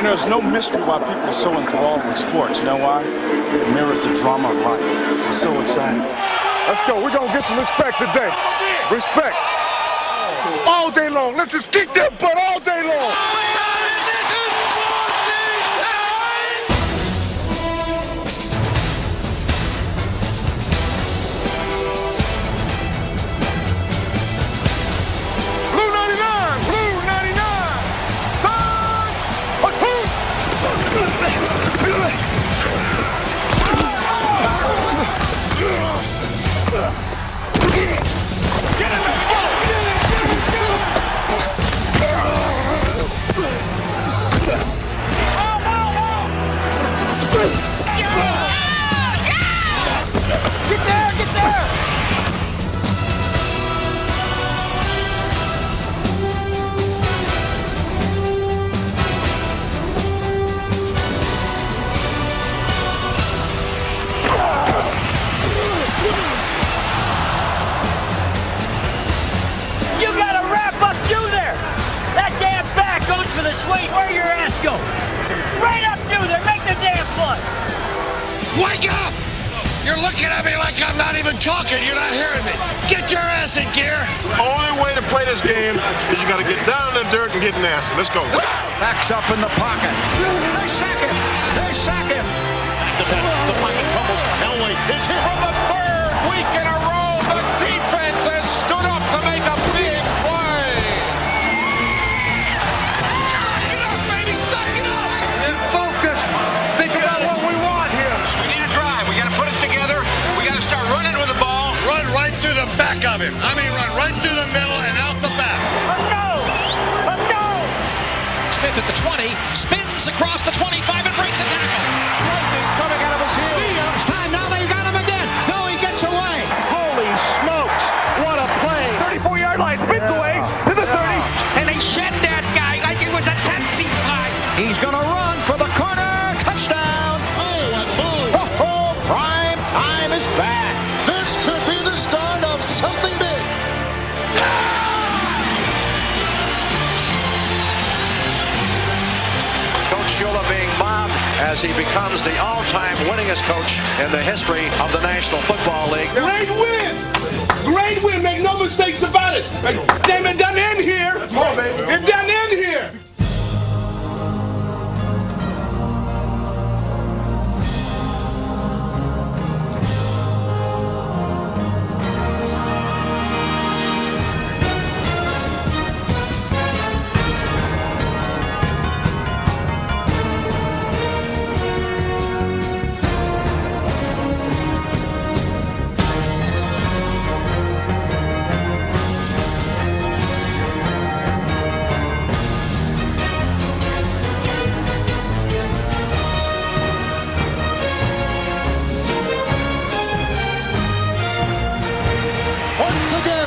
And there's no mystery why people are so enthralled with sports. You know why? It mirrors the drama of life. It's so exciting. Let's go. We're going to get some respect today. Respect. All day long. Let's just kick that butt all day long. Wait, where your ass go? Right up through there, make the damn play. Wake up! You're looking at me like I'm not even talking. You're not hearing me. Get your ass in gear. Only way to play this game is you got to get down in the dirt and get nasty. Let's go. Backs up in the pocket. They sack him. They sack him. The pocket fumbles. Elway is hit from the third week in a row. The defense has stood up to make a big play. Back of him. I mean, run right through the middle and out the back. Let's go! Let's go! Smith at the 20, spins across the 25 and breaks a tackle. Coming out of his heel. See him. Time now, they got him again. No, he gets away. Holy smokes! What a play! 34-yard line, spins away to the 30. And they shed that guy like it was a Tennessee fly. He's going to run for the corner. Touchdown. Oh, what move. Oh, prime time is back. This could be the start of something big. Coach Shula being mobbed as he becomes the all-time winningest coach in the history of the National Football League. Great win! Great win, make no mistakes about it. Damn it, done in here. It done in here.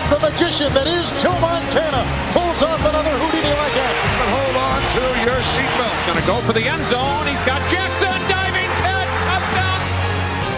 The magician that is Joe Montana pulls off another Houdini like that. But hold on to your seatbelt. Going to go for the end zone. He's got Jackson diving head up down.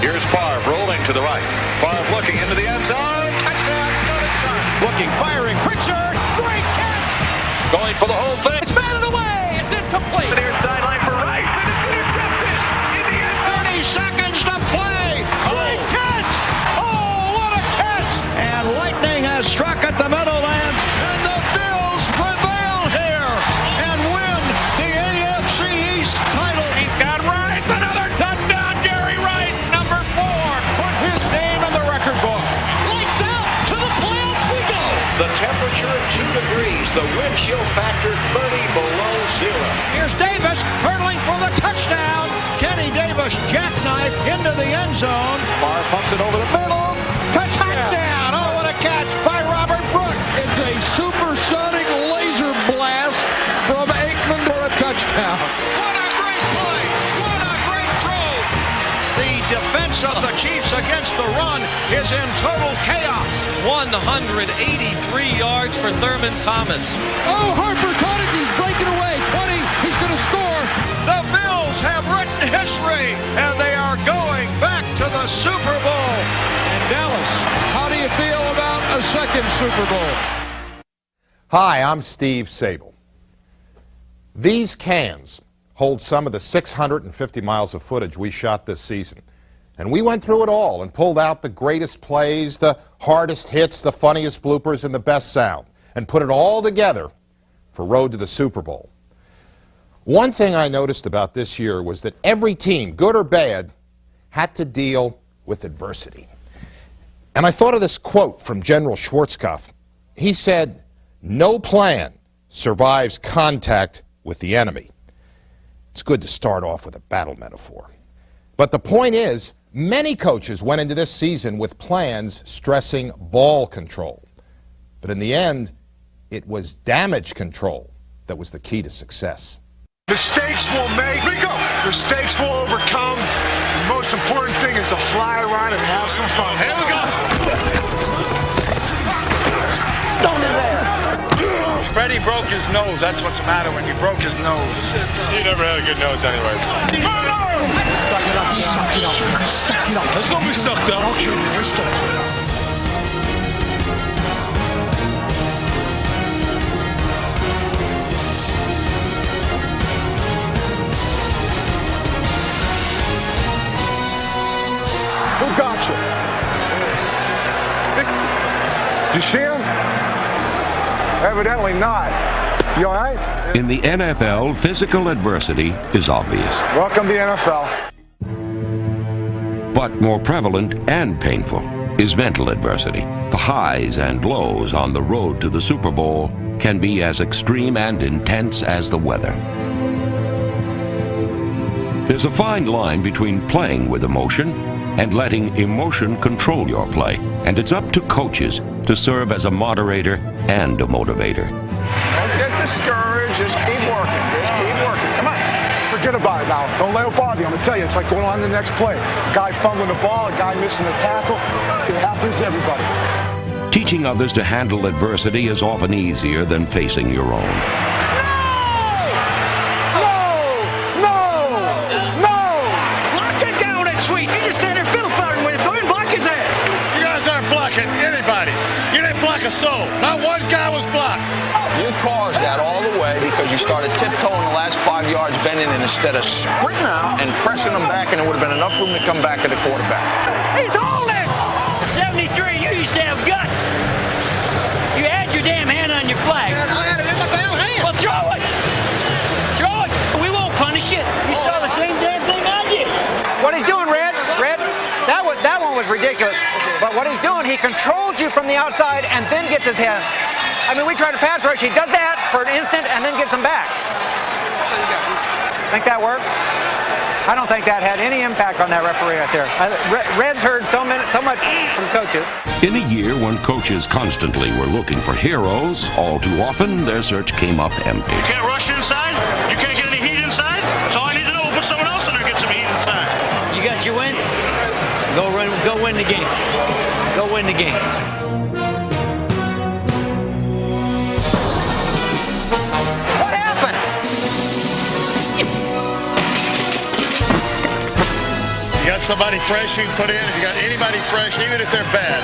Here's Favre rolling to the right. Favre looking into the end zone. Touchdown, Scott. Looking, firing. Pritchard. Great catch. Going for the whole thing. It's batted away. It's incomplete. Near sideline for Rice, and it's intercepted in the end zone. 30 seconds to play. Great catch! Oh, what a catch! And lightning has struck at the Meadowlands. And the Bills prevail here and win the AFC East title. He's got Rice. Another touchdown. Gary Rice, number 4. Put his name in the record book. Lights out. To the playoff we go. The temperature at 2 degrees. The wind chill factor 30 below zero. Here's Davis hurdling for the touchdown. Kenny Davis jackknife into the end zone. Favre pumps it over the middle. Touchdown! Oh, what a catch by Robert Brooks. It's a supersonic laser blast from Aikman for a touchdown. What a great play! What a great throw! The defense of the Chiefs against the run is in total chaos. 183 yards for Thurman Thomas. Oh, Harper caught it. He's breaking away. 20. He's going to score. The Bills have written history, and they are going back to the Super Bowl. And Dallas, how do you feel about a second Super Bowl? Hi, I'm Steve Sable. These cans holds some of the 650 miles of footage we shot this season. And we went through it all and pulled out the greatest plays, the hardest hits, the funniest bloopers, and the best sound, and put it all together for Road to the Super Bowl. One thing I noticed about this year was that every team, good or bad, had to deal with adversity. And I thought of this quote from General Schwarzkopf. He said, "No plan survives contact with the enemy." It's good to start off with a battle metaphor. But the point is, many coaches went into this season with plans stressing ball control. But in the end, it was damage control that was the key to success. Mistakes we'll make, mistakes we'll overcome. The most important thing is to fly around and have some fun. Here we go. Stone it there. Freddie broke his nose. That's what's the matter when he broke his nose. He never had a good nose anyways. Suck it up, suck it up, suck it up. Let's go be sucked up. Okay, let's go. Who got you? 60. You see him? Evidently not. You all right? In the NFL, physical adversity is obvious. Welcome to the NFL. But more prevalent and painful is mental adversity. The highs and lows on the road to the Super Bowl can be as extreme and intense as the weather. There's a fine line between playing with emotion and letting emotion control your play. And it's up to coaches to serve as a moderator and a motivator. Don't get discouraged. Just keep working. Just keep working. Come on. Forget about it now. Don't let it bother you. I'm going to tell you, it's like going on to the next play. A guy fumbling the ball, a guy missing a tackle. It happens to everybody. Teaching others to handle adversity is often easier than facing your own. So, not one guy was blocked. You caused that all the way because you started tiptoeing the last 5 yards, bending it instead of sprinting out and pressing them back, and there would have been enough room to come back to the quarterback. He's holding! 73, you used to have guts. You had your damn hand on your flag. I had it in my damn hand. Well, throw it! Throw it! We won't punish it. You saw the same damn thing I did. What he's doing, Red, that one was ridiculous. But what he's doing, he controls you from the outside and then gets his head. I mean, we try to pass rush. He does that for an instant and then gets them back. Think that worked? I don't think that had any impact on that referee right there. Red's heard so much from coaches. In a year when coaches constantly were looking for heroes, all too often their search came up empty. You can't rush inside. You can't get any heat inside. So all I need to do is put someone else in there and get some heat inside. You got your win? Go win the game. Go win the game. What happened? You got somebody fresh you can put in. If you got anybody fresh, even if they're bad.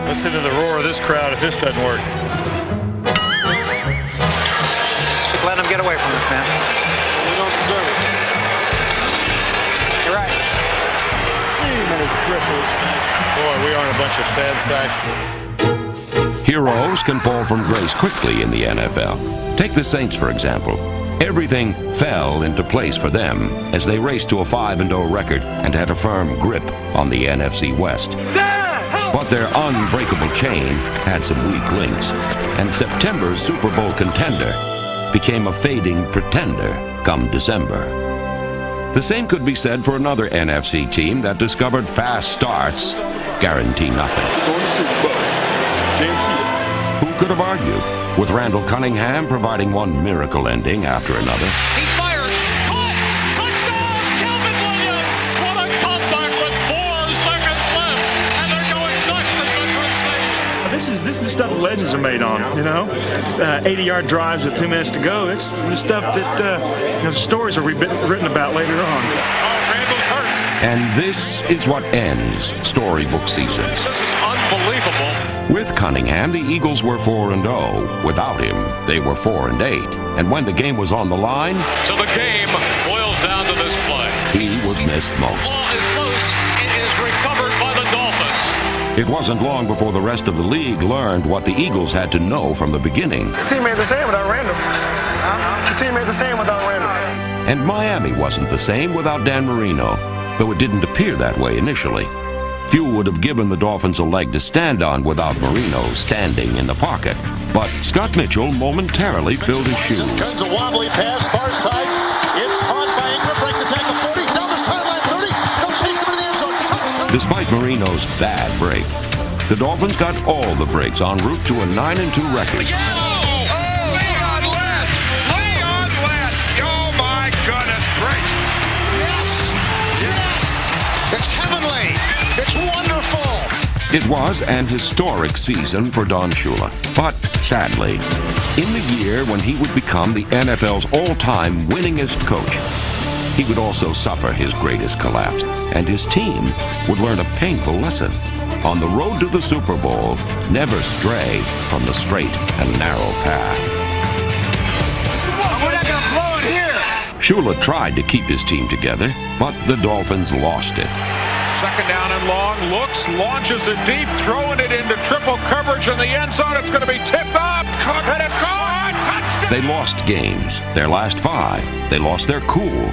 Listen to the roar of this crowd if this doesn't work. Let him get away from us, man. We don't deserve it. You're right. Gee, many bristles. Boy, we aren't a bunch of sad sacks. Heroes can fall from grace quickly in the NFL. Take the Saints, for example. Everything fell into place for them as they raced to a 5-0 record and had a firm grip on the NFC West. But their unbreakable chain had some weak links, and September's Super Bowl contender became a fading pretender come December. The same could be said for another NFC team that discovered fast starts guarantee nothing. Who could have argued, with Randall Cunningham providing one miracle ending after another? He fires. Caught. Touchdown, Calvin Williams. What a comeback with 4 seconds left, and they're going nuts at Veterans Stadium. This is the stuff that legends are made on, 80-yard drives with 2 minutes to go. It's the stuff that stories will be written about later on. Oh, Randall's hurt. And this is what ends storybook seasons. This is unbelievable. With Cunningham, the Eagles were 4-0. Without him, they were 4-8. And when the game was on the line, So the game boils down to this play. he was missed most. Ball is loose. It is recovered by the Dolphins. It wasn't long before the rest of the league learned what the Eagles had to know from the beginning. The team ain't the same without Randall. The team ain't the same without Randall. And Miami wasn't the same without Dan Marino, though it didn't appear that way initially. Few would have given the Dolphins a leg to stand on without Marino standing in the pocket. But Scott Mitchell momentarily filled his shoes. Comes a wobbly pass, far side. It's caught by Ingram, breaks the tackle 40, down the sideline 30. They'll chase him in the end zone. Touchdown. Despite Marino's bad break, the Dolphins got all the breaks en route to a 9-2 record. Leon Lett! Leon Lett! Oh, my goodness gracious. Yes! Yes! It's heavenly! It's wonderful! It was an historic season for Don Shula. But sadly, in the year when he would become the NFL's all-time winningest coach, he would also suffer his greatest collapse, and his team would learn a painful lesson. On the road to the Super Bowl, never stray from the straight and narrow path. We're not going to blow it here. Shula tried to keep his team together, but the Dolphins lost it. Second down and long, looks, launches it deep, throwing it into triple coverage in the end zone. It's going to be tipped up. Cook and it's gone. Touchdown. They lost games, their last 5. They lost their cool.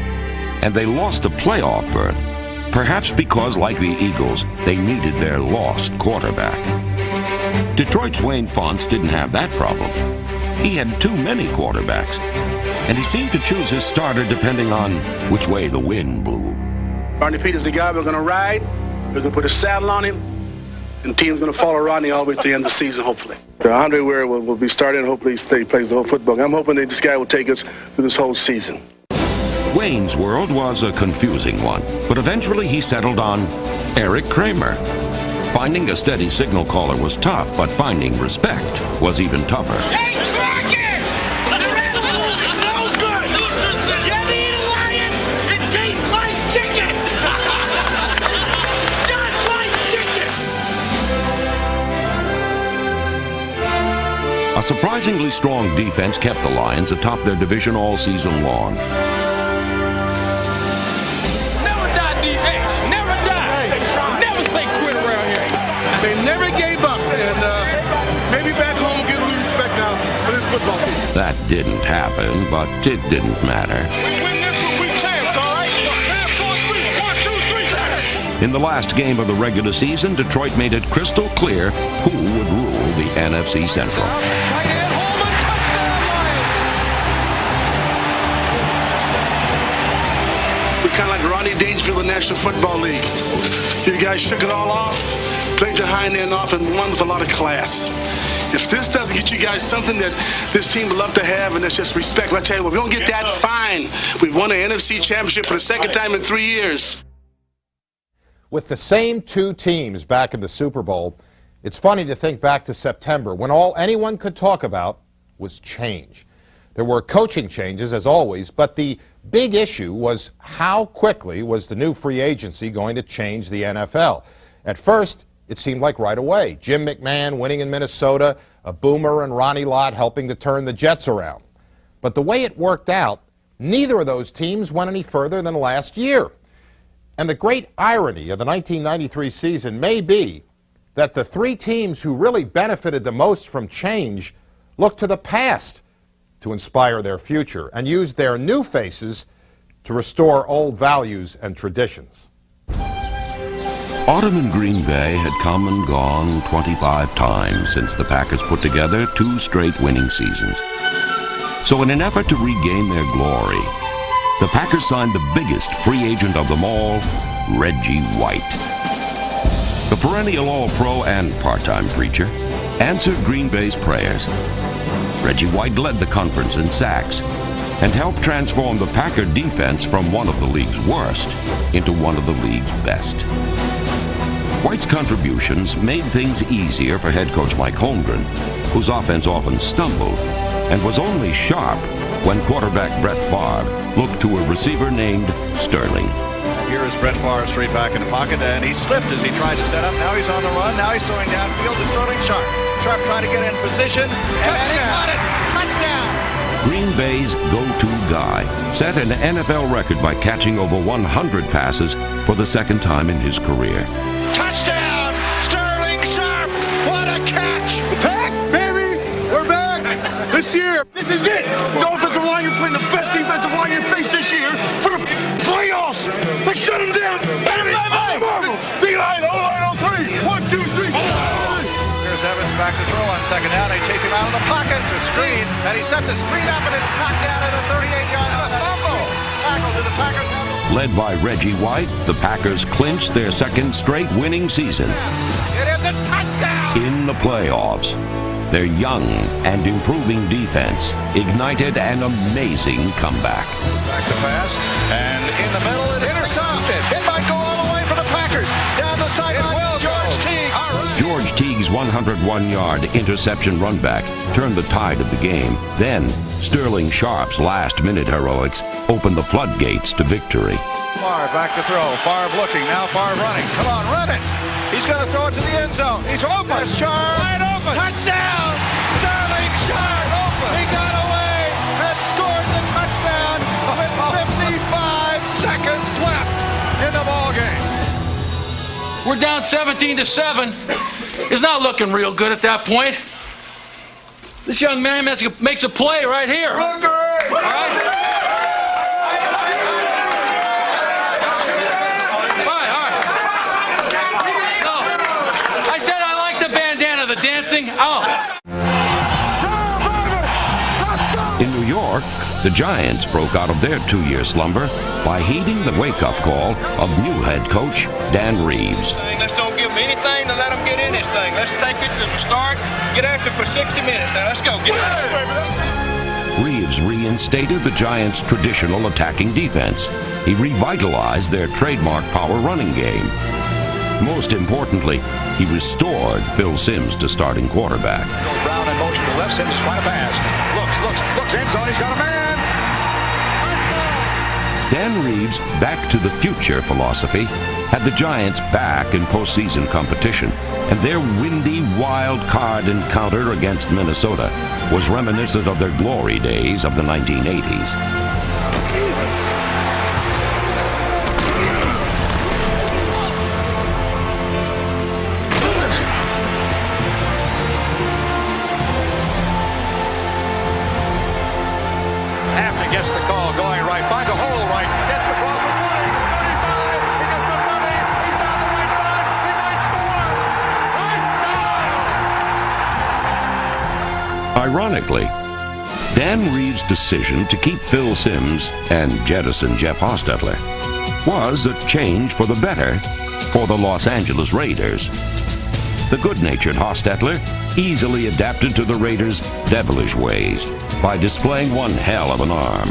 And they lost a playoff berth. Perhaps because, like the Eagles, they needed their lost quarterback. Detroit's Wayne Fontes didn't have that problem. He had too many quarterbacks. And he seemed to choose his starter depending on which way the wind blew. Rodney Peterson's the guy we're going to ride. We're going to put a saddle on him. And the team's going to follow Rodney all the way to the end of the season, hopefully. Andre Ware will be starting. Hopefully he plays the whole football. I'm hoping that this guy will take us through this whole season. Wayne's world was a confusing one, but eventually he settled on Eric Kramer. Finding a steady signal caller was tough, but finding respect was even tougher. Hey, Crockett! No good! You ever eat a lion? It tastes like chicken! Just like chicken! A surprisingly strong defense kept the Lions atop their division all season long. That didn't happen, but it didn't matter. In the last game of the regular season, Detroit made it crystal clear who would rule the NFC Central. We're kind of like the Rodney Dangerfield of the National Football League. You guys shook it all off, played your hind end off, and won with a lot of class. If this doesn't get you guys something that this team would love to have, and that's just respect, I tell you what, if we don't get that, fine. We've won an NFC championship for the second time in 3 years. With the same 2 teams back in the Super Bowl, it's funny to think back to September when all anyone could talk about was change. There were coaching changes, as always, but the big issue was how quickly was the new free agency going to change the NFL. At first, it seemed like right away. Jim McMahon winning in Minnesota, a Boomer and Ronnie Lott helping to turn the Jets around. But the way it worked out, neither of those teams went any further than last year. And the great irony of the 1993 season may be that the 3 teams who really benefited the most from change looked to the past to inspire their future and used their new faces to restore old values and traditions. Autumn in Green Bay had come and gone 25 times since the Packers put together 2 straight winning seasons. So in an effort to regain their glory, the Packers signed the biggest free agent of them all, Reggie White. The perennial All-Pro and part-time preacher answered Green Bay's prayers. Reggie White led the conference in sacks and helped transform the Packer defense from one of the league's worst into one of the league's best. White's contributions made things easier for head coach Mike Holmgren, whose offense often stumbled and was only sharp when quarterback Brett Favre looked to a receiver named Sterling. Here is Brett Favre straight back in the pocket, and he slipped as he tried to set up. Now he's on the run. Now he's throwing downfield to Sterling Sharp. Sharp trying to get in position, and he got it. Touchdown! Green Bay's go-to guy set an NFL record by catching over 100 passes for the second time in his career. Touchdown! Sterling Sharp! What a catch! Back, baby! We're back! This year! This is it! The offensive line, you're playing the best defensive line you face this year for the playoffs! Let's shut them down! D-line, O-line, O-3! 1, 2, 3! Here's Evans back to throw on second down. They chase him out of the pocket. The screen, and he sets a screen up, and it's knocked down at a 38-yard line. Fumble! Tackle to the Packers. Led by Reggie White, the Packers clinched their second straight winning season. It is a touchdown! In the playoffs, their young and improving defense ignited an amazing comeback. Back to pass, and in the middle, it intercepted. It might go all the way for the Packers. Down the sideline, George Teague. George Teague's 101-yard interception run back turned the tide of the game. Then, Sterling Sharp's last-minute heroics opened the floodgates to victory. Favre back to throw. Favre looking. Now Favre running. Come on, run it. He's going to throw it to the end zone. He's open. That's Sharp. Wide open. Touchdown. Sterling Sharp. Open. He got away and scored the touchdown with 55 seconds left in the ball game. We're down 17-7. It's not looking real good at that point. This young man makes a play right here. All right? The dancing. In New York, the Giants broke out of their two-year slumber by heeding the wake-up call of new head coach Dan Reeves. Let's don't give them anything to let them get in this thing. Let's take it to the start, get after it for 60 minutes. Now let's go. Get it. Reeves reinstated the Giants' traditional attacking defense. He revitalized their trademark power running game. Most importantly, he restored Phil Simms to starting quarterback. Brown in motion to left. Simms trying to pass. Looks. End zone. He's got a man. Dan Reeves' back-to-the-future philosophy had the Giants back in postseason competition, and their windy wild card encounter against Minnesota was reminiscent of their glory days of the 1980s. Gets the call, going right, finds a hole right, gets the ball from 35, he gets the 20, he's down the right side, he might score! Touchdown! Ironically, Dan Reeves' decision to keep Phil Simms and jettison Jeff Hostetler was a change for the better for the Los Angeles Raiders. The good-natured Hostetler easily adapted to the Raiders' devilish ways by displaying one hell of an arm.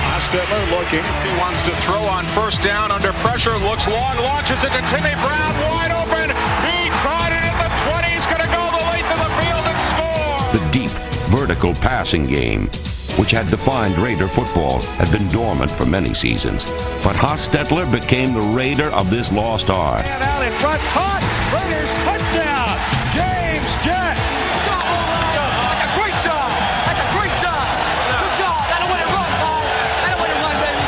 Hostetler looking. He wants to throw on first down under pressure. Looks long, launches it to Timmy Brown, wide open. He tried it at the 20. He's going to go the length of the field and score. The deep, vertical passing game, which had defined Raider football, had been dormant for many seasons. But Hostetler became the Raider of this lost art. And out in front, caught. Raiders touchdown. James Jett. That's a great job. That's a great job. Good job. That'll win it run, Tom. That'll win it run, baby.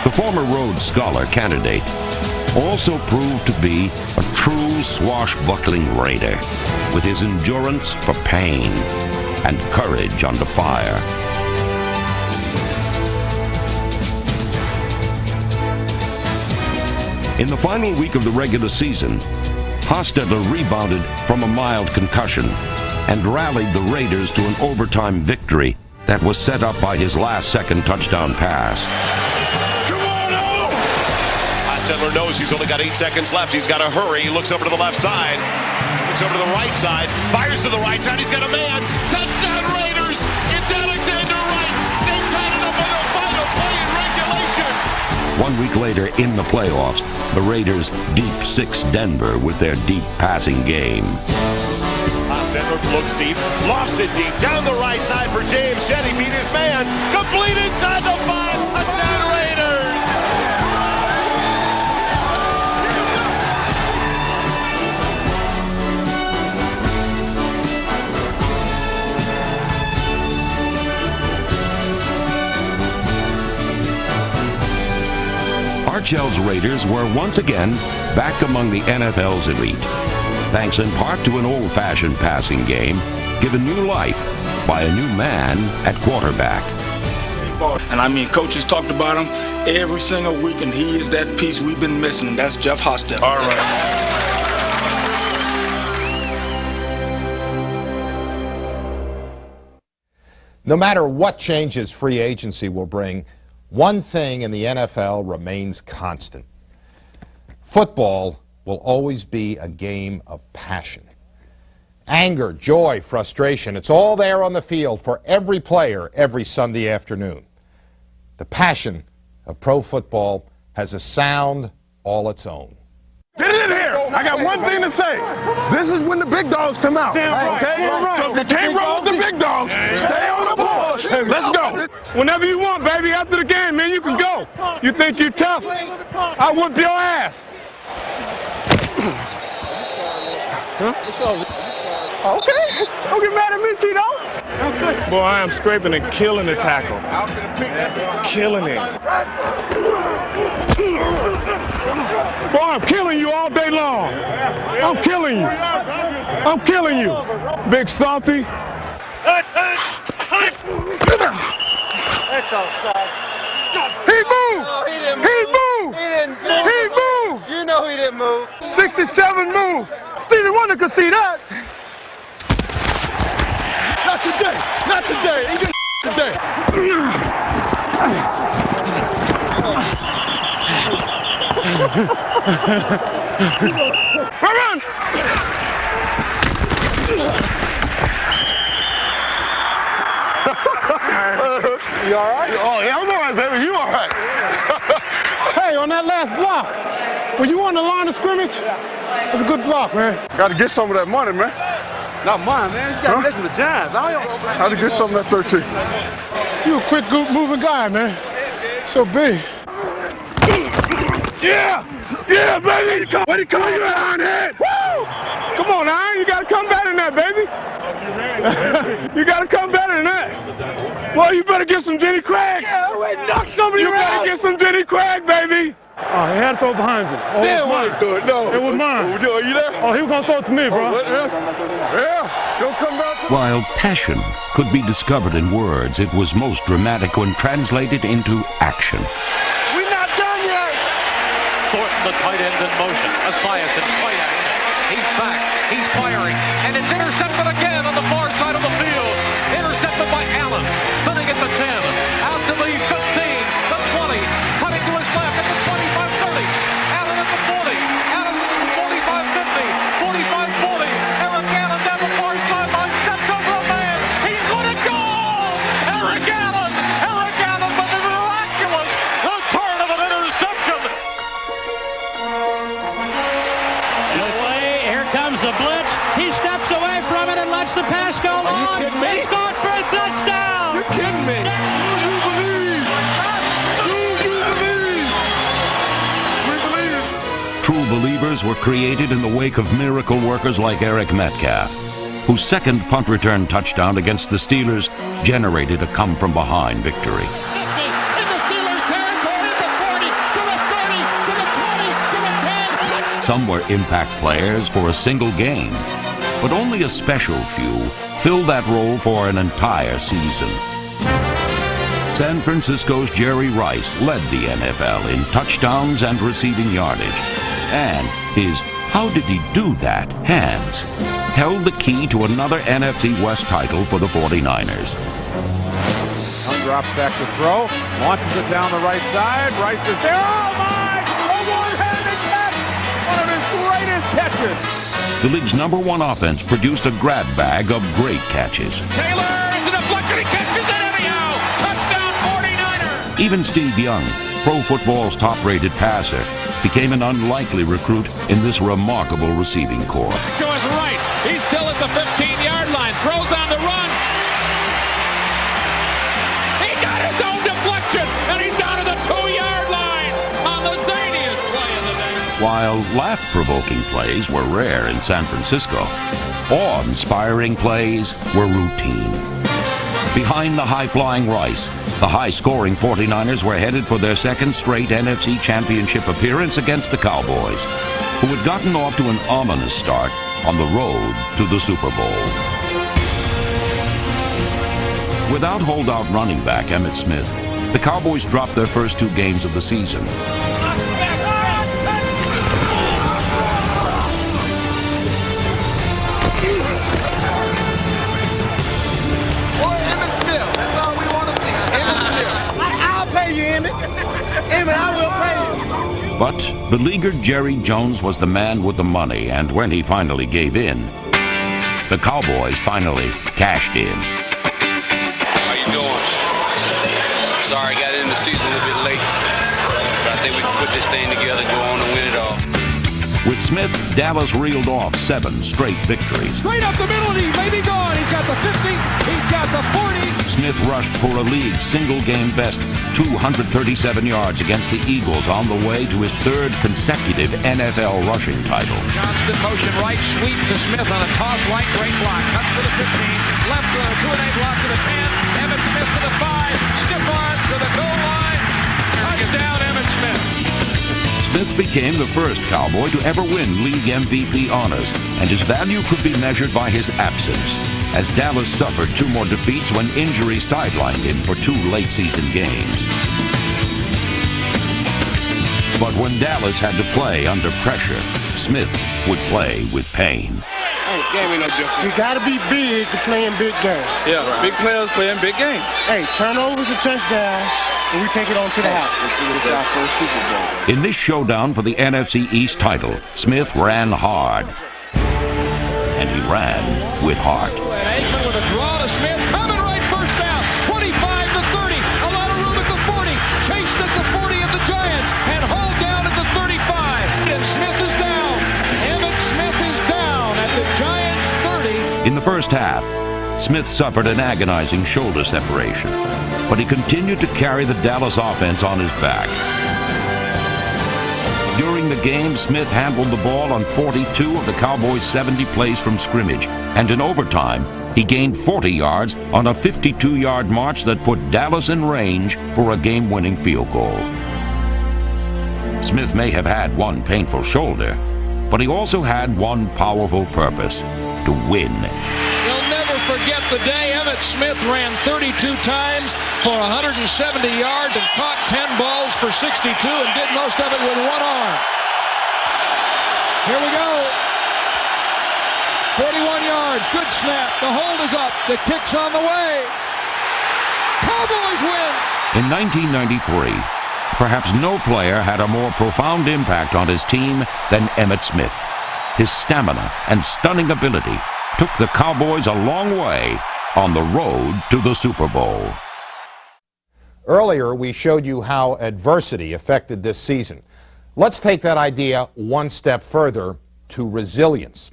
The former Rhodes Scholar candidate also proved to be a true swashbuckling Raider, with his endurance for pain and courage under fire. In the final week of the regular season, Hostetler rebounded from a mild concussion and rallied the Raiders to an overtime victory that was set up by his last-second touchdown pass. Hostetler knows he's only got 8 seconds left. He's got to hurry. He looks over to the left side. Looks over to the right side. Fires to the right side. He's got a man. Touchdown Raiders! It's Alexander Wright. They tied it up on the final play in regulation. 1 week later, in the playoffs, the Raiders deep six Denver with their deep passing game. Hostetler looks deep, lofts it deep, down the right side for James Jett. He beat his man. Complete inside the 5. Touchdown Raiders! Mitchell's Raiders were once again back among the NFL's elite, thanks in part to an old-fashioned passing game given new life by a new man at quarterback. And I mean, coaches talked about him every single week, and he is that piece we've been missing, and that's Jeff Hostetler. All right. No matter what changes free agency will bring, one thing in the NFL remains constant. Football will always be a game of passion. Anger, joy, frustration, it's all there on the field for every player every Sunday afternoon. The passion of pro football has a sound all its own. Get it in here! I got one thing to say. This is when the big dogs come out. Okay? So if you can't roll with the big dogs, stay on the board. Let's go. Whenever you want, baby, after the game, man, you can go. You think you're tough? I'll whoop your ass. Okay. Don't get mad at me, Tito. Boy, I am scraping and killing the tackle. Killing it. Boy, I'm killing you all day long. I'm killing you. I'm killing you. Big Salty. That's offside. He moved. No, he didn't He move. moved. He didn't move. He moved. You know he didn't move. 67 move. Stevie Wonder could see that. Not today. Not today. He just today. Run! You all right? Oh, yeah, I'm all right, baby. You all right? Hey, on that last block, were you on the line of scrimmage? That's a good block, man. Got to get some of that money, man. Not mine, man. You got to listen to Giants. Got to get some of that 13. You a quick, good moving guy, man. So big. Yeah! Yeah, baby! What do you call you, Ironhead? Woo! Come on, Iron. You got to come better than that, baby. You got to come better than that. Well, you better get some Jenny Craig. Yeah, wait, knock somebody You around. better get some Jenny Craig, baby. Oh, he had to throw it behind you. Oh, Damn, what to do it? No. It was mine. Are you there? Oh, he was going to throw it to me, bro. Yeah. Don't come back. While passion could be discovered in words, it was most dramatic when translated into action. We're not done yet. Thornton, the tight end in motion. Esiason, play action. He's back. He's firing. And it's intercepted again on the far side of the field. Intercepted by Allen. Spinning at the 10. Out to the 15. The 20. Cutting to his left at the 25-30. Allen at the 40. Allen at the 45-50. 45-40. Eric Allen down the far sideline. Stepped over a man. He's going to go! Eric Allen! Eric Allen with a miraculous return of an interception. Here comes the blitz. He steps away from it and lets the pass go long. kidding me? He scored for a touchdown. You're kidding me. Do you believe? Do you believe? We believe. True believers were created in the wake of miracle workers like Eric Metcalf, whose second punt return touchdown against the Steelers generated a come-from-behind victory. 50 in the Steelers' territory at the 40, to the 30, to the 20, to the 10. Some were impact players for a single game, but only a special few filled that role for an entire season. San Francisco's Jerry Rice led the NFL in touchdowns and receiving yardage, and his "how did he do that" hands held the key to another NFC West title for the 49ers. Hunt drops back to throw, launches it down the right side. Rice is there. Oh my! A one-handed catch! One of his greatest catches. The league's #1 offense produced a grab bag of great catches. Taylor is a deflection. He catches it anyhow. Touchdown 49ers. Even Steve Young, Pro Football's top-rated passer, became an unlikely recruit in this remarkable receiving corps. To his right. He's still at the 15-yard line. Throws on the run. He got his own deflection, and he's down to the 2-yard line on the zaniest play of the day. While laugh-provoking plays were rare in San Francisco, awe-inspiring plays were routine. Behind the high-flying Rice, the high-scoring 49ers were headed for their second straight NFC Championship appearance against the Cowboys, who had gotten off to an ominous start on the road to the Super Bowl. Without holdout running back Emmitt Smith, the Cowboys dropped their first 2 games of the season. But beleaguered Jerry Jones was the man with the money, and when he finally gave in, the Cowboys finally cashed in. How you doing? Sorry, got in the season a little bit late. But I think we can put this thing together, go on and win it all. With Smith, Dallas reeled off 7 straight victories. Straight up the middle, and he may be gone. He's got the 50, he's got the 40. Smith rushed for a league single-game best 237 yards against the Eagles on the way to his 3rd consecutive NFL rushing title. Johnson motion right, sweep to Smith on a toss right, great block. Cuts to the 15, left to the 2-8 block to the 10. Emmitt Smith to the 5, stiff arm to the goal line. Touchdown, Emmitt Smith. Smith became the first Cowboy to ever win league MVP honors, and his value could be measured by his absence, as Dallas suffered 2 more defeats when injury sidelined him for 2 late-season games. But when Dallas had to play under pressure, Smith would play with pain. Hey, game ain't no different. You got to be big to play in big games. Yeah, big players play in big games. Hey, turnovers and touchdowns, and we take it on to the house. It's our first Super Bowl. In this showdown for the NFC East title, Smith ran hard. And he ran with heart. Aikman with a draw to Smith, coming right first down, 25 to 30, a lot of room at the 40, chased at the 40 of the Giants, and hauled down at the 35, and Smith is down. Emmitt Smith is down at the Giants' 30. In the first half, Smith suffered an agonizing shoulder separation, but he continued to carry the Dallas offense on his back. During the game, Smith handled the ball on 42 of the Cowboys' 70 plays from scrimmage, and in overtime, he gained 40 yards on a 52-yard march that put Dallas in range for a game-winning field goal. Smith may have had one painful shoulder, but he also had one powerful purpose: to win. They'll never forget the day Emmitt Smith ran 32 times for 170 yards and caught 10 balls for 62 and did most of it with one arm. Here we go. 41 yards, good snap. The hold is up. The kick's on the way. Cowboys win. In 1993, perhaps no player had a more profound impact on his team than Emmitt Smith. His stamina and stunning ability took the Cowboys a long way on the road to the Super Bowl. Earlier, we showed you how adversity affected this season. Let's take that idea one step further to resilience.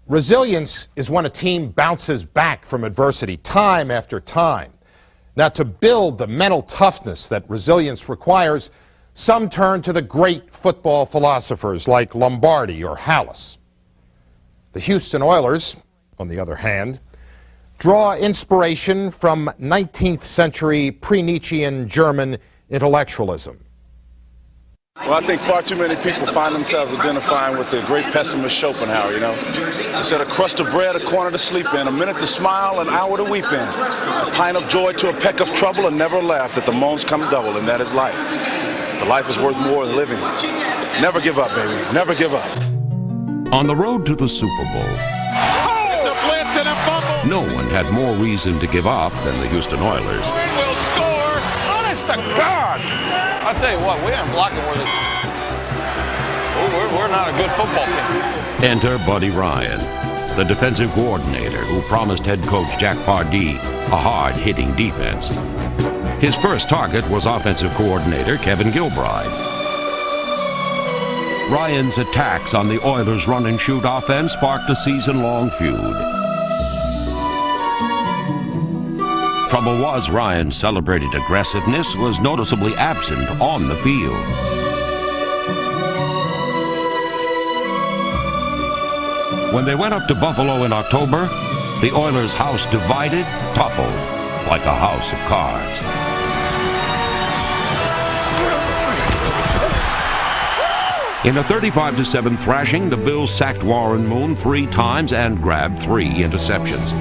Resilience is when a team bounces back from adversity time after time. Now, to build the mental toughness that resilience requires, some turn to the great football philosophers like Lombardi or Halas. The Houston Oilers, on the other hand, draw inspiration from 19th century pre-Nietzschean German intellectualism. Well, I think far too many people find themselves identifying with the great pessimist Schopenhauer, you know. He said, a crust of bread, a corner to sleep in, a minute to smile, an hour to weep in, a pint of joy to a peck of trouble, and never laugh that the moans come double, and that is life. But life is worth more than living. Never give up, baby. Never give up. On the road to the Super Bowl, no one had more reason to give up than the Houston Oilers. Will score. Honest to God. I'll tell you what, we haven't blocked it worth it. We're not a good football team. Enter Buddy Ryan, the defensive coordinator who promised head coach Jack Pardee a hard-hitting defense. His first target was offensive coordinator Kevin Gilbride. Ryan's attacks on the Oilers' run-and-shoot offense sparked a season-long feud. Trouble was, Ryan's celebrated aggressiveness was noticeably absent on the field. When they went up to Buffalo in October, the Oilers' house divided, toppled. like a house of cards. In a 35-7 thrashing, the Bills sacked Warren Moon 3 times and grabbed 3 interceptions.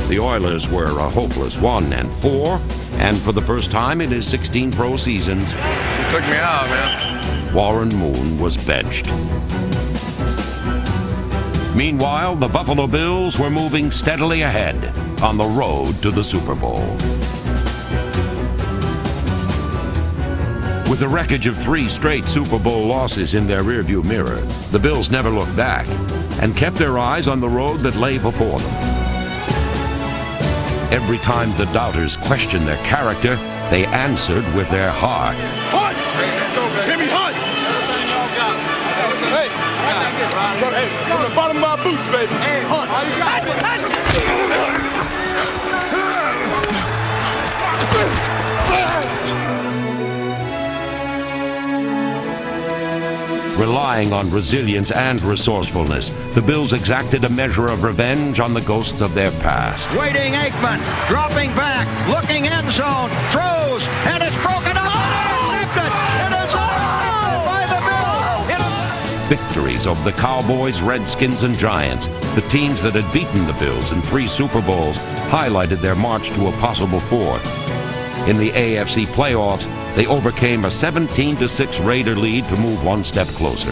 The Oilers were a hopeless 1-4, and for the first time in his 16 pro seasons, You took me out, man. Warren Moon was benched. Meanwhile, the Buffalo Bills were moving steadily ahead on the road to the Super Bowl. With the wreckage of 3 straight Super Bowl losses in their rearview mirror, the Bills never looked back and kept their eyes on the road that lay before them. Every time the doubters questioned their character, they answered with their heart. Hunt! Hit me, Hunt! Hey, from the bottom of my boots, baby. Hunt! Relying on resilience and resourcefulness, the Bills exacted a measure of revenge on the ghosts of their past. Waiting Aikman, dropping back, looking end zone, throws, and it's broken up. Intercepted. It is all by the Bills. Victories over the Cowboys, Redskins, and Giants, the teams that had beaten the Bills in 3 Super Bowls, highlighted their march to a possible 4th. In the AFC playoffs, they overcame a 17-6 Raider lead to move 1 step closer.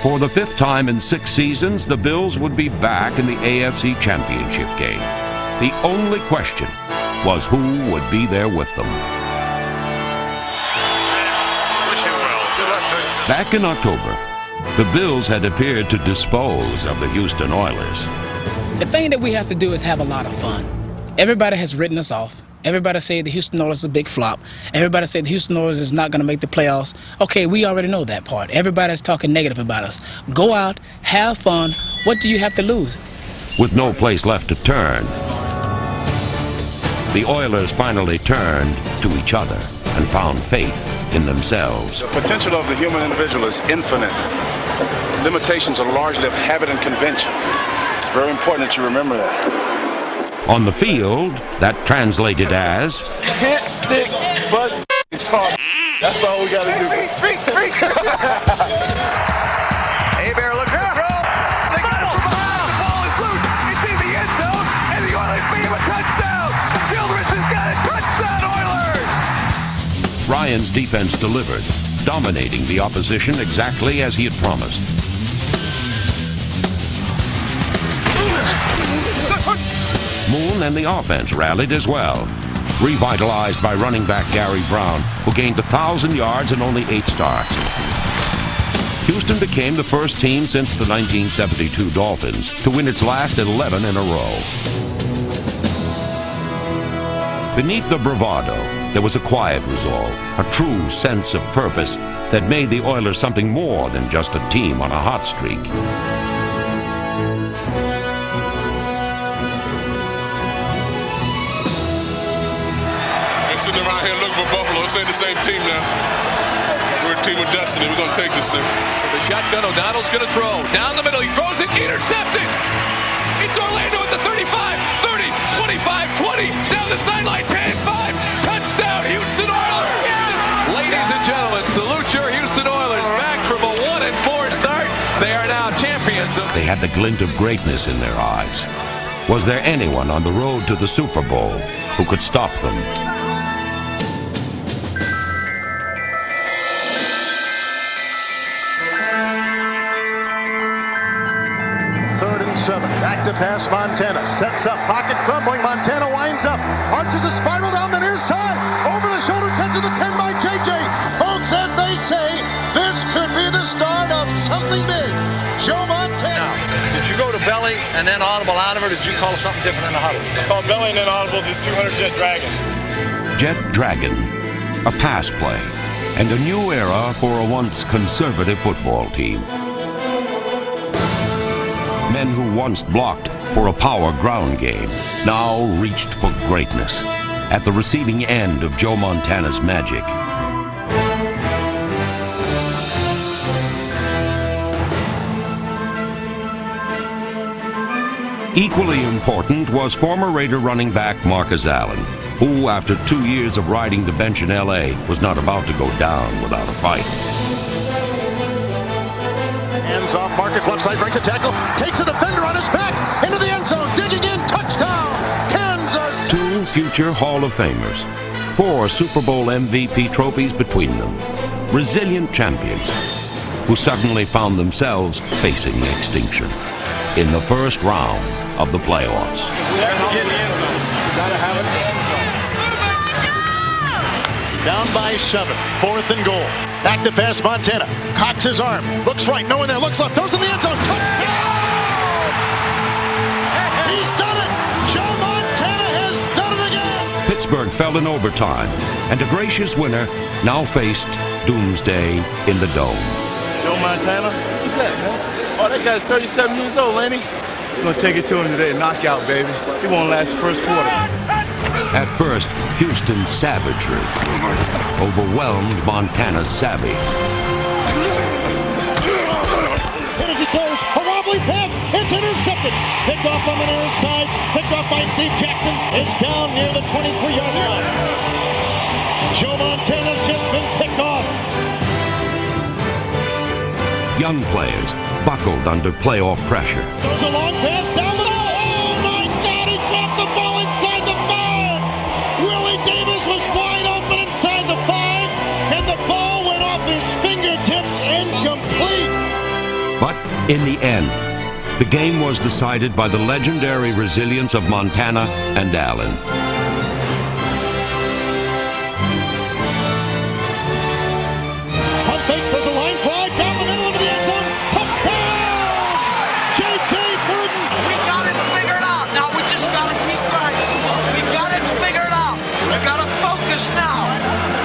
For the 5th time in 6 seasons, the Bills would be back in the AFC Championship game. The only question was who would be there with them. Back in October, the Bills had appeared to dispose of the Houston Oilers. The thing that we have to do is have a lot of fun. Everybody has written us off. Everybody said the Houston Oilers is a big flop. Everybody said the Houston Oilers is not going to make the playoffs. Okay, we already know that part. Everybody's talking negative about us. Go out, have fun. What do you have to lose? With no place left to turn, the Oilers finally turned to each other and found faith in themselves. The potential of the human individual is infinite. Limitations are largely of habit and convention. It's very important that you remember that. On the field, that translated as Hit, stick, bust, talk. That's all we got to do. Hebert looks to throw. They got it from behind. Ball is loose. It's in the end zone, and the Oilers beat him a touchdown. Childress has got it. Touchdown, Oilers! Ryan's defense delivered, dominating the opposition exactly as he had promised. Moon and the offense rallied as well, revitalized by running back Gary Brown, who gained 1,000 yards in only 8 starts. Houston became the first team since the 1972 Dolphins to win its last 11 in a row. Beneath the bravado, there was a quiet resolve, a true sense of purpose that made the Oilers something more than just a team on a hot streak. They're sitting around here looking for Buffalo. This ain't the same team now. We're a team of destiny. We're going to take this thing. The shotgun, O'Donnell's going to throw. Down the middle, he throws it, intercepted! It's Orlando at the 35, 30, 25, 20, down the sideline, 10, 5, touchdown, Houston Oilers! Yeah. Ladies and gentlemen, salute your Houston Oilers. Back from a 1-4 start, they are now champions. They had the glint of greatness in their eyes. Was there anyone on the road to the Super Bowl who could stop them? Back to pass Montana. Sets up. Pocket crumbling. Montana winds up. Arches a spiral down the near side. Over the shoulder catch of the 10 by JJ. Folks, as they say, this could be the start of something big. Joe Montana. Now, did you go to belly and then audible out of it, or did you call something different in the huddle? I called belly and then audible to 200 Jet Dragon. Jet Dragon, a pass play, and a new era for a once conservative football team. Men who once blocked for a power ground game now reached for greatness. at the receiving end of Joe Montana's magic. Equally important was former Raider running back Marcus Allen, who, after 2 years of riding the bench in L.A., was not about to go down without a fight. Hands off, Marcus left side, breaks a tackle, takes a defender on his back, into the end zone, digging in, touchdown, Kansas! 2 future Hall of Famers, 4 Super Bowl MVP trophies between them, resilient champions who suddenly found themselves facing extinction in the first round of the playoffs. We have to get in the end zone. Gotta have it in the end zone. Down by 7, 4th and goal. Back to pass, Montana. Cocks his arm. Looks right, no one there. Looks left. Throws in the end zone. Touchdown! He's done it! Joe Montana has done it again! Pittsburgh fell in overtime, and a gracious winner now faced doomsday in the Dome. Joe Montana? Who's that, man? Oh, that guy's 37 years old, ain't he? We're gonna take it to him today, knockout, baby. He won't last the first quarter. At first, Houston's savagery overwhelmed Montana's savvy. Here as he goes, a wobbly pass, it's intercepted. Picked off on the near side, picked off by Steve Jackson. It's down near the 23-yard line. Joe Montana's just been picked off. Young players buckled under playoff pressure. There's a long pass down the middle. Oh my God, he dropped the ball inside the 5. Willie Davis was wide open inside the 5, and the ball went off his fingertips incomplete. But in the end, the game was decided by the legendary resilience of Montana and Allen. Pump fake for the line drive down the middle of the end zone. Touchdown! J.J. Burton. We got it figured out. Now we just got to keep going. We got it figured out. We got to focus now.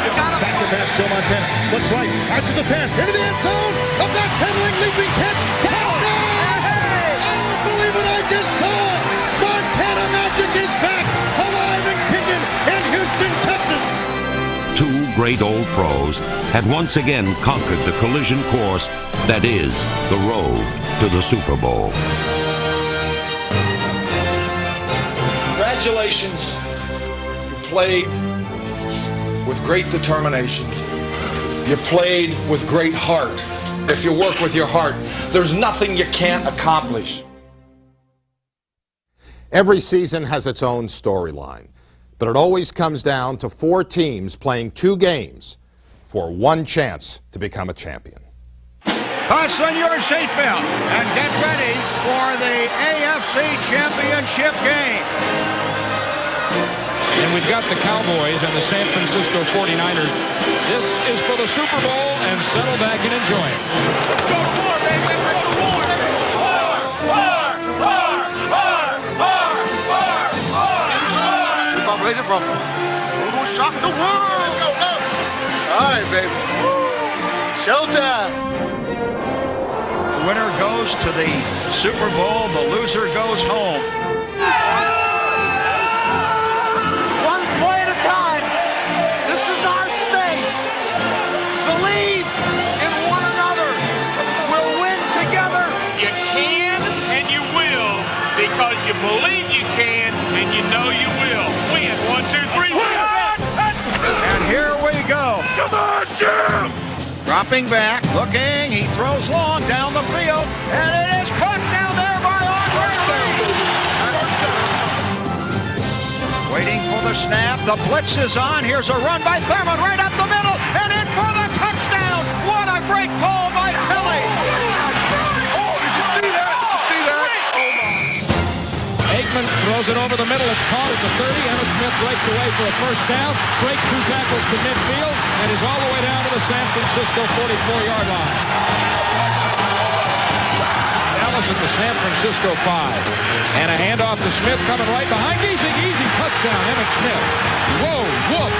We got to back to pass, Joe Montana. Looks right. Arches the pass. Into the end zone. A backpedaling, leaping catch. Touchdown! I don't believe what I just saw. Montana Magic is back, alive and kicking in Houston, Texas. 2 great old pros had once again conquered the collision course that is the road to the Super Bowl. Congratulations. You played with great determination. You played with great heart. If you work with your heart, there's nothing you can't accomplish. Every season has its own storyline, but it always comes down to 4 teams playing 2 games for 1 chance to become a champion. Fasten your seatbelt and get ready for the AFC Championship game. And we've got the Cowboys and the San Francisco 49ers. This is for the Super Bowl, and settle back and enjoy it. Let's go to war, baby. Let's go to war. I'm ready to rumble. We're going to shock the world. Let's go, look. All right, baby. Showtime. The winner goes to the Super Bowl. The loser goes home. One play at a time. This is our state. Believe in one another. We'll win together. You can and you will, because you believe you can and you know you will. Win. 1, 2, 3. And here we go. Come on, Jim. Dropping back, looking, he throws long down the field, and it is caught down there by Andre Lee. Waiting for the snap, the blitz is on, here's a run by Thurman right up the middle, and in for the touchdown. What a great call by Philly. Oh, did you see that? Did you see that? Oh, my. Aikman throws it over the middle. It's caught at the 30. Emmitt Smith breaks away for a first down, breaks 2 tackles to midfield, and is all the way down to the San Francisco 44-yard line. Dallas at the San Francisco 5. And a handoff to Smith coming right behind. Easy touchdown, Emmitt Smith. Whoa, whoop.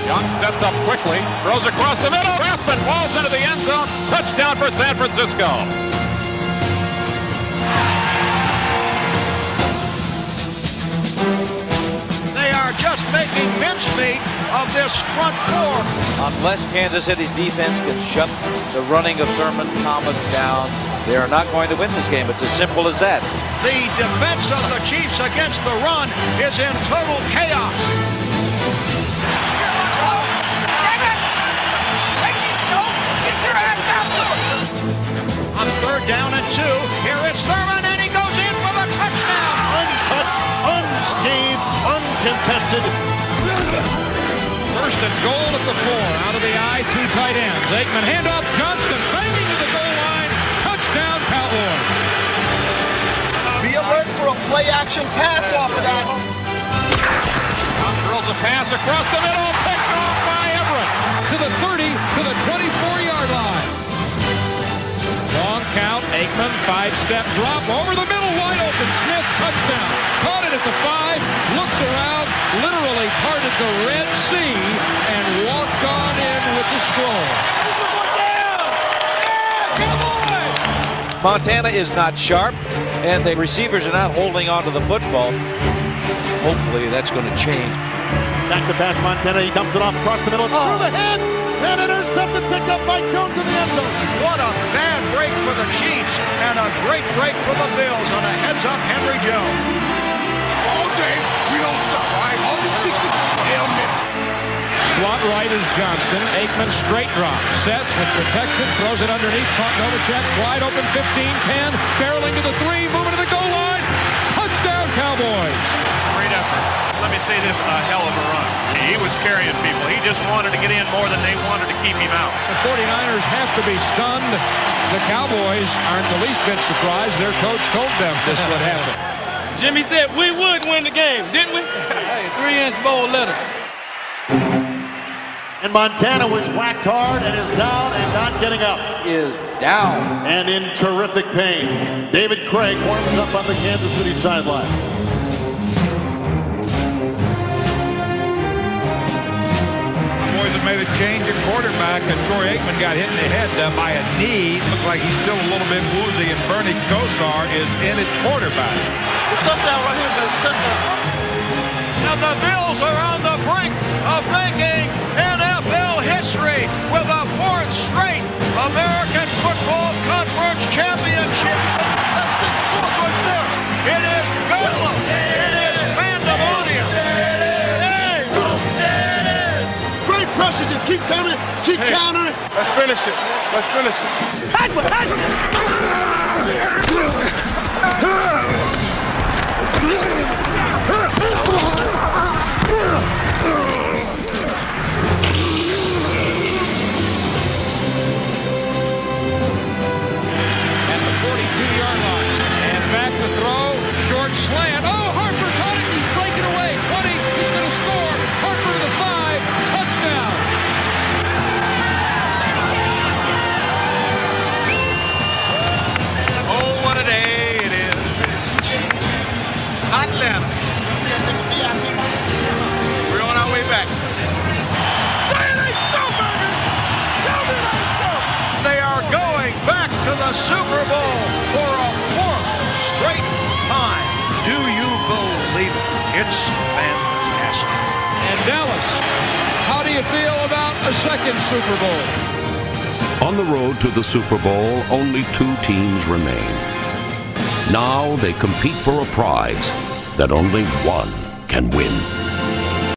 Young sets up quickly, throws across the middle. Craftsman falls into the end zone. Touchdown for San Francisco. fate of this front four. Unless Kansas City's defense can shut the running of Thurman Thomas down, they are not going to win this game. It's as simple as that. The defense of the Chiefs against the run is in total chaos. Get your ass out to him! On 3rd down and 2, here it's Thurman, and he goes in for the touchdown. Untouched, unscathed, uncontested. First and goal at the 4. Out of the eye, 2 tight ends. Aikman handoff, Johnston banging to the goal line. Touchdown, Cowboys. Be alert for a play-action pass off of that. Drills a pass across the middle, picked off by Everett. To the 30, to the 24-yard line. Long count, Aikman, 5-step drop, over the middle, wide open, Smith, touchdown. Caught it at the 5, looked around, literally parted the Red Sea, and walked on in with the scroll. Montana is not sharp, and the receivers are not holding on to the football. Hopefully that's going to change. Back to pass Montana. He dumps it off across the middle. Through the head. And intercepted. Picked up by Jones in the end zone. What a bad break for the Chiefs and a great break for the Bills on a heads-up Henry Jones. All day, we don't stop, all right? All the 60 damn minutes. Slot right is Johnston. Aikman straight drop. Sets with protection. Throws it underneath. Caught Novacek. Wide open 15-10. Barreling to the 3. Moving to the goal line. Touchdown Cowboys. Great effort. Let me say this, a hell of a run. He was carrying people. He just wanted to get in more than they wanted to keep him out. The 49ers have to be stunned. The Cowboys aren't the least bit surprised. Their coach told them this would happen. Jimmy said we would win the game, didn't we? Hey, 3-inch bowl lettuce. And Montana was whacked hard and is down and not getting up. Is down. And in terrific pain. David Craig warms up on the Kansas City sideline. Made a change at quarterback, and Troy Aikman got hit in the head by a knee. Looks like he's still a little bit woozy, and Bernie Kosar is in at quarterback. The touchdown right here, baby. Touchdown. And the Bills are on the brink of making NFL history with a 4th straight American Football Conference championship. That's the score right there. It is bedlam. It is pandemonium. Pressure, just keep coming, keep countering. Let's finish it. Let's finish At the 42-yard line. And back to throw. Short slant. Oh, Harper caught it. He's breaking away. 20. He's going to score. Harper to the 5. Touchdown. Oh, what a day it is. Atlanta. We're on our way back. They are going back to the Super Bowl for a 4th straight time. Do you believe it? It's fantastic. And Dallas, how do you feel about a 2nd Super Bowl? On the road to the Super Bowl, only 2 teams remain. Now they compete for a prize that only one can win.